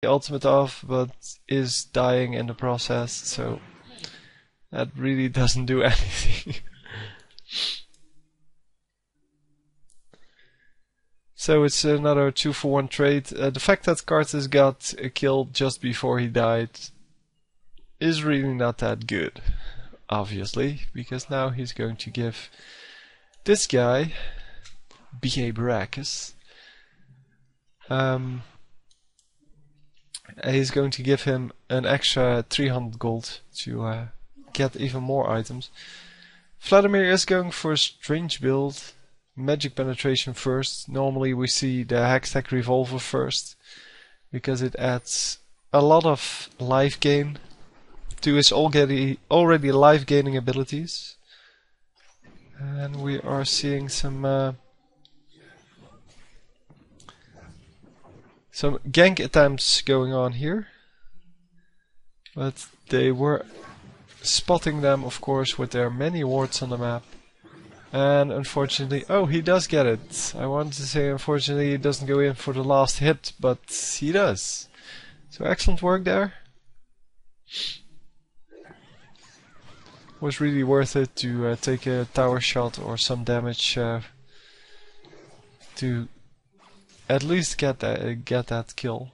the ultimate off, but is dying in the process, so that really doesn't do anything. So it's another 2-for-1 trade. The fact that Karthus got a kill just before he died is really not that good, obviously, because now he's going to give this guy, B.A. Baracus, he's going to give him an extra 300 gold to get even more items. Vladimir is going for a strange build. Magic penetration first. Normally we see the Hextech Revolver first, because it adds a lot of life gain to his already life gaining abilities. And we are seeing some gank attempts going on here, but they were spotting them, of course, with their many wards on the map. And unfortunately, oh, he does get it. I wanted to say unfortunately he doesn't go in for the last hit, but he does. So excellent work there. Was really worth it to take a tower shot or some damage to at least get that kill.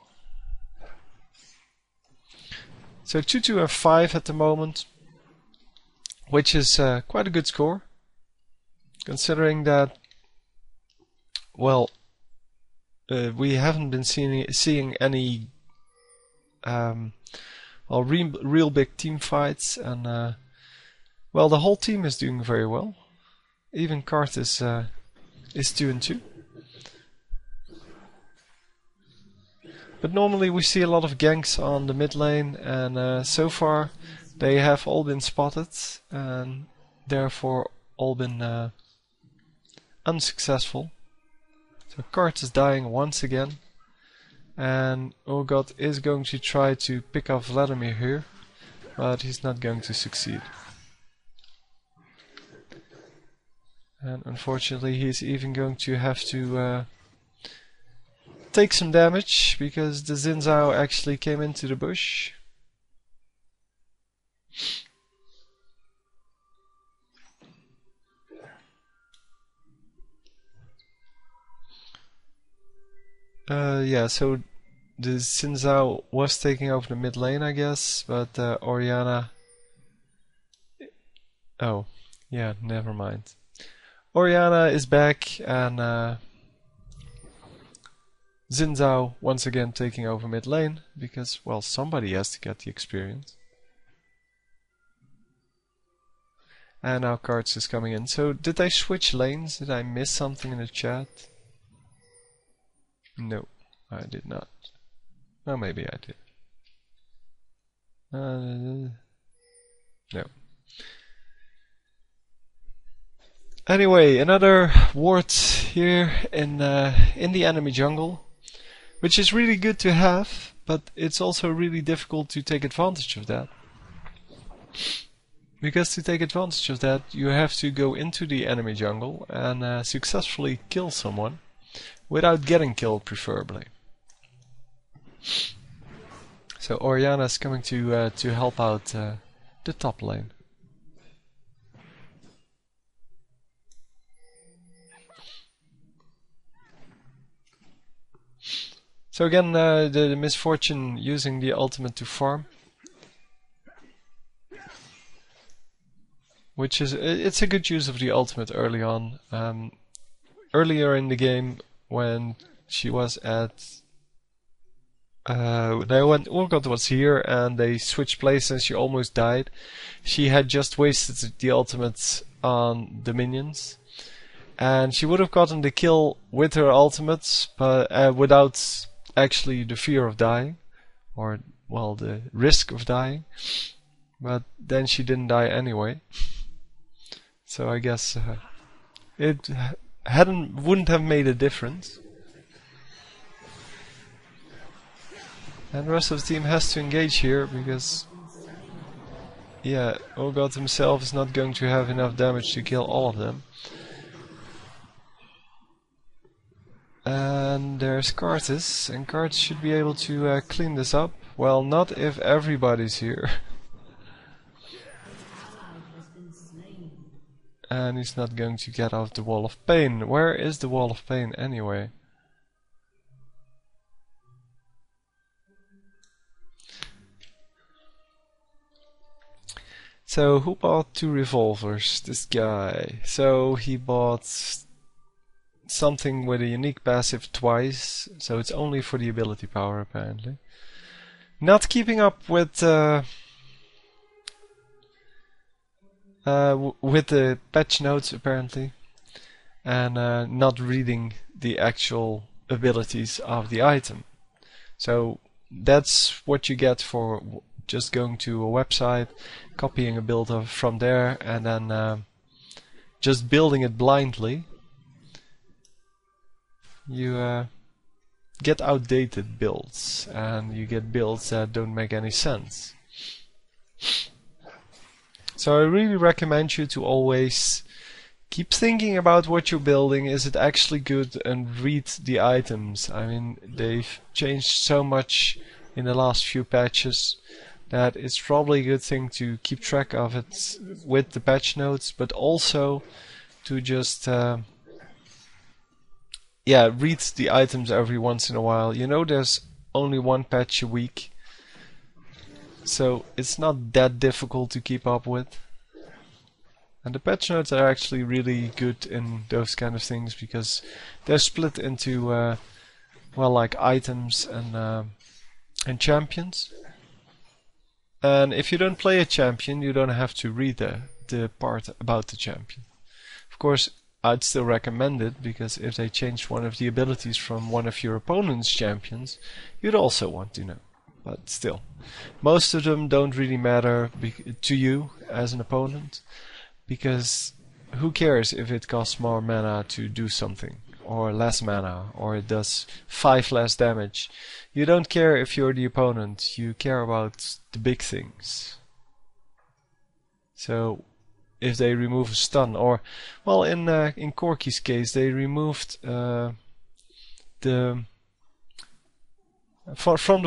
So 2-2 and 5 at the moment, which is quite a good score, considering that, well, we haven't been seeing any real big team fights, and well, the whole team is doing very well. Even Karthus is 2-2. But normally we see a lot of ganks on the mid lane, and so far they have all been spotted and therefore all been unsuccessful. So Karthus is dying once again, and Urgot is going to try to pick off Vladimir here, but he's not going to succeed. And unfortunately he's even going to have to take some damage, because the Xin Zhao actually came into the bush. Yeah, so the Xin Zhao was taking over the mid lane, I guess, but Orianna... Oh, yeah, never mind. Orianna is back, and Xin Zhao once again taking over mid lane, because, well, somebody has to get the experience. And now Karthus is coming in. So, did I switch lanes? Did I miss something in the chat? No, I did not. Oh, maybe I did. No. Anyway, another ward here in the enemy jungle, which is really good to have, but it's also really difficult to take advantage of that. Because to take advantage of that, you have to go into the enemy jungle and successfully kill someone without getting killed, preferably. So Orianna is coming to help out the top lane. So again, the misfortune using the ultimate to farm, which is it's a good use of the ultimate early on. Earlier in the game, when she was at when Urgot was here and they switched places and she almost died, she had just wasted the ultimate on the minions, and she would have gotten the kill with her ultimates, but without actually the fear of dying, or, well, the risk of dying. But then she didn't die anyway. So I guess it wouldn't have made a difference. And the rest of the team has to engage here, because, yeah, Urgot himself is not going to have enough damage to kill all of them. And there's Cartus, and Cartus should be able to clean this up. Well, not if everybody's here. And he's not going to get off the Wall of Pain. Where is the Wall of Pain anyway? So, who bought 2 revolvers? This guy. So, he bought something with a unique passive twice, so it's only for the ability power apparently. Not keeping up with the patch notes apparently, and not reading the actual abilities of the item. So that's what you get for just going to a website, copying a build from there, and then just building it blindly. You get outdated builds, and you get builds that don't make any sense. So I really recommend you to always keep thinking about what you're building. Is it actually good? And read the items. I mean, they've changed so much in the last few patches that it's probably a good thing to keep track of it with the patch notes, but also to just read the items every once in a while. You know, there's only one patch a week, so it's not that difficult to keep up with. And the patch notes are actually really good in those kind of things because they're split into well, like items and champions. And if you don't play a champion, you don't have to read the part about the champion. Of course, I'd still recommend it, because if they changed one of the abilities from one of your opponent's champions, you'd also want to know. But still, most of them don't really matter to you as an opponent, because who cares if it costs more mana to do something, or less mana, or it does 5 less damage. You don't care if you're the opponent, you care about the big things. So if they remove a stun, or, well, in Corky's case, they removed from the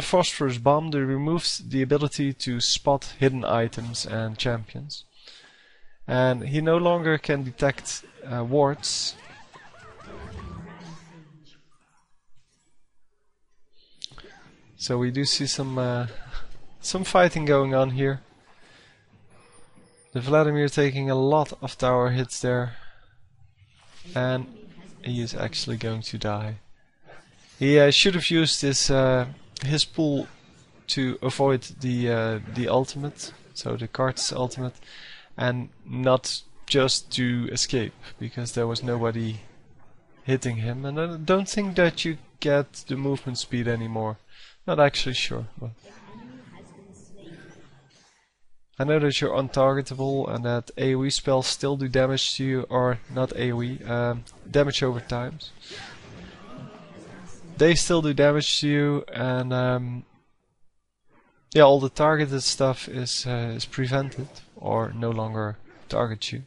Phosphorus Bomb, they removed the ability to spot hidden items and champions. And he no longer can detect wards. So we do see some fighting going on here. The Vladimir taking a lot of tower hits there, and he is actually going to die. He should have used his pool to avoid the ultimate, so the Cartus ultimate, and not just to escape, because there was nobody hitting him. And I don't think that you get the movement speed anymore. Not actually sure, but I know that you're untargetable and that AoE spells still do damage to you, or not AoE, damage over times. They still do damage to you, and yeah, all the targeted stuff is prevented or no longer targets you.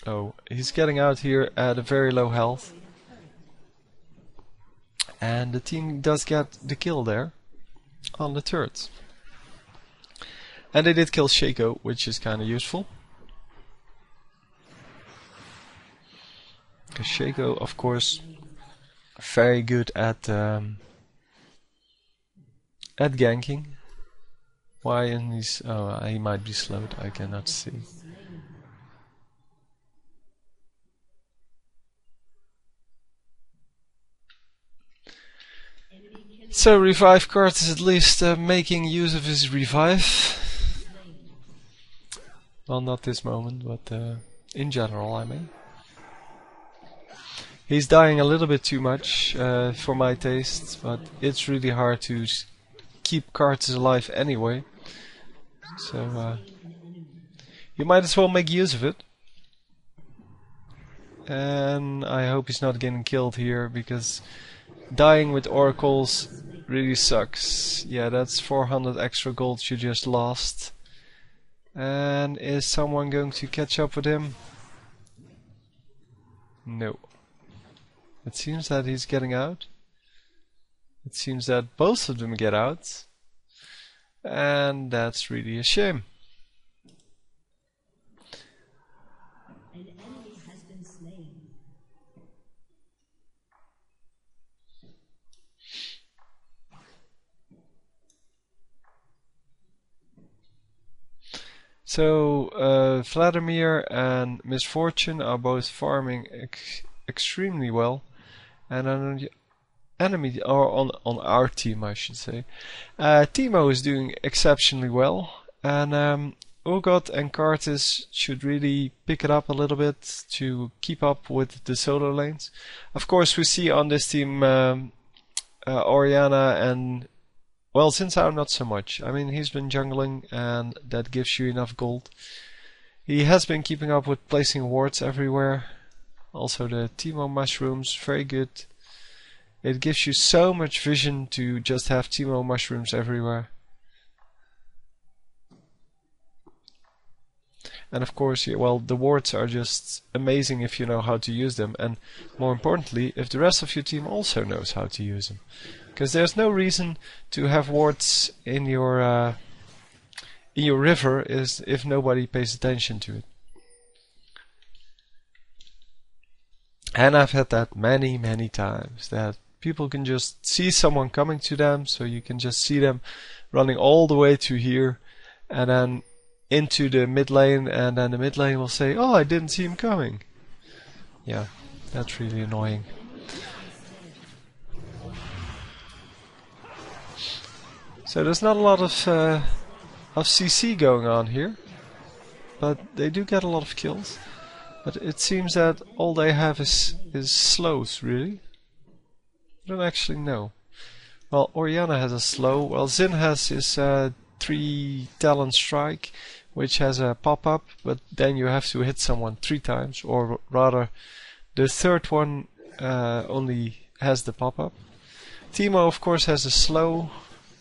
Oh, he's getting out here at a very low health. And the team does get the kill there on the turrets. And they did kill Shaco, which is kind of useful. Because Shaco, of course, very good at ganking. Why? And he's he might be slowed. I cannot see. So Revive Card is at least making use of his revive. Well, not this moment, but in general, I mean. He's dying a little bit too much for my taste, but it's really hard to keep cards alive anyway. So you might as well make use of it. And I hope he's not getting killed here, because dying with oracles really sucks. Yeah, that's 400 extra gold you just lost. And is someone going to catch up with him? No. It seems that he's getting out. It seems that both of them get out. And that's really a shame. An enemy has been slain. So Vladimir and Misfortune are both farming extremely well, and on the enemy, or on our team I should say, Timo is doing exceptionally well, and Urgot and Kartis should really pick it up a little bit to keep up with the solo lanes. Of course we see on this team Oriana and, well, since I'm not so much. I mean, he's been jungling and that gives you enough gold. He has been keeping up with placing wards everywhere. Also the Timo mushrooms, very good. It gives you so much vision to just have Timo mushrooms everywhere. And of course, yeah, well, the wards are just amazing if you know how to use them, and more importantly, if the rest of your team also knows how to use them. Because there's no reason to have wards in your river if nobody pays attention to it. And I've had that many times, that people can just see someone coming to them, so you can just see them running all the way to here, and then into the mid lane, and then the mid lane will say, "Oh, I didn't see him coming." Yeah, that's really annoying. So there's not a lot of CC going on here, but they do get a lot of kills. But it seems that all they have is slows, really. I don't actually know. Well, Oriana has a slow. Well, Xin has his 3 talent strike, which has a pop-up, but then you have to hit someone 3 times, or rather, the third one only has the pop-up. Timo, of course, has a slow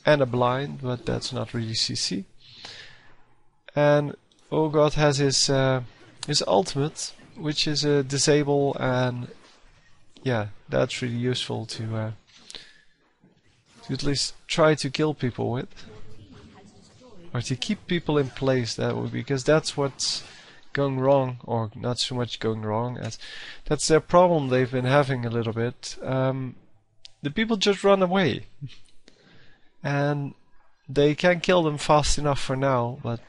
and a blind, but that's not really CC. And Urgot has his ultimate, which is a disable, and yeah, that's really useful to at least try to kill people with, or to keep people in place. That would be, because that's what's going wrong, or not so much going wrong as that's their problem they've been having a little bit. The people just run away, and they can kill them fast enough for now, but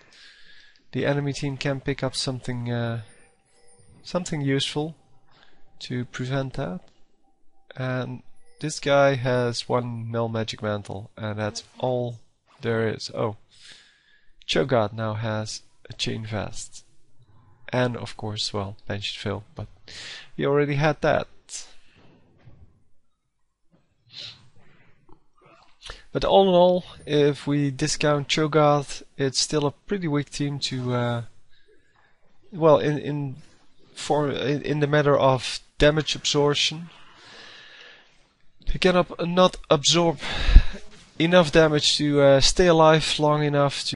the enemy team can pick up something something useful to prevent that. And this guy has 1 Null Magic Mantle, and that's all there is. Oh, Cho'Gath now has a Chain Vest, and of course, well, Benched Fill, but he already had that. But all in all, if we discount Cho'Gath, it's still a pretty weak team to, well, in the matter of damage absorption. They cannot not absorb enough damage to stay alive long enough to